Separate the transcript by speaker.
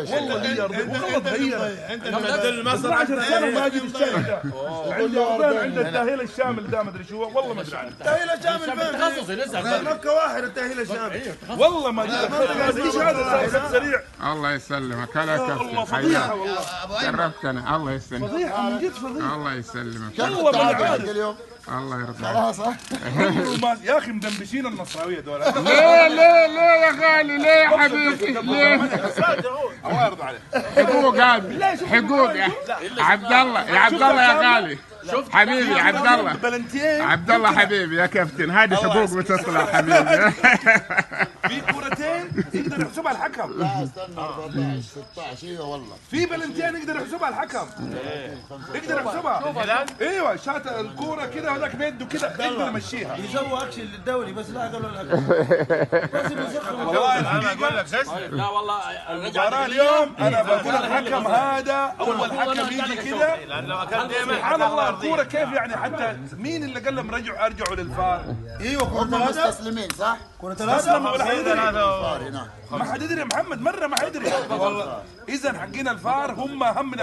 Speaker 1: ولا شيء.
Speaker 2: والله هي وغلط هي.
Speaker 3: انت
Speaker 2: 12 سنه ما جيت الشيء ده. عندي أردن، عند التاهيل الشامل ده ما ادري شو، والله ما ادري عنه.
Speaker 4: التاهيل الشامل
Speaker 3: تخصصي لسه
Speaker 4: مكة واحد التاهيل الشامل.
Speaker 2: والله ما ادري ايش هذا سريع.
Speaker 5: الله يسلمك. هلا كابتن
Speaker 2: فضيحه والله.
Speaker 5: شرفتنا. الله يسلمك.
Speaker 2: فضيحه من جد فضيحه.
Speaker 5: الله يسلمك.
Speaker 2: والله ما عارف.
Speaker 1: اليوم
Speaker 5: الله يرضى عليك.
Speaker 1: خلاص ها.
Speaker 2: يا اخي مدنبشين النصراويه دول.
Speaker 5: ليه ليه ليه يا غالي؟ ليه يا حبيبي؟ ليه؟
Speaker 2: الله يرضى عليك.
Speaker 5: حقوق هذه حقوق يا عبد الله. يا عبد الله يا غالي. حبيبي يا عبد الله.
Speaker 2: بلنتين
Speaker 5: عبد الله حبيبي يا كابتن، هذه حقوق بتطلع حبيبي.
Speaker 2: في كورتين يقدر يحسبها الحكم.
Speaker 1: لا استنى 14 16 ايوه والله.
Speaker 2: في بلنتين يقدر يحسبها الحكم. يقدر يحسبها. ايوه شات الكوره كده وذاك بيده كده يقدر يمشيها.
Speaker 4: يسووا اكشن للدوري بس لا قالوا لك.
Speaker 2: والله الحقيقه
Speaker 3: لا والله
Speaker 2: المباراه اليوم انا بقول الحكم هذا اول حكم يجي كده. سبحان الله الكوره كيف يعني، حتى مين اللي قال لهم ارجعوا للفار؟
Speaker 4: ايوه
Speaker 1: هم مستسلمين صح؟
Speaker 4: كرة
Speaker 2: اسلم ولا حد يدري.
Speaker 1: الفار هناك.
Speaker 2: ما حد يدري يا محمد، مره ما حد يدري والله. اذا حقين الفار هم همنا.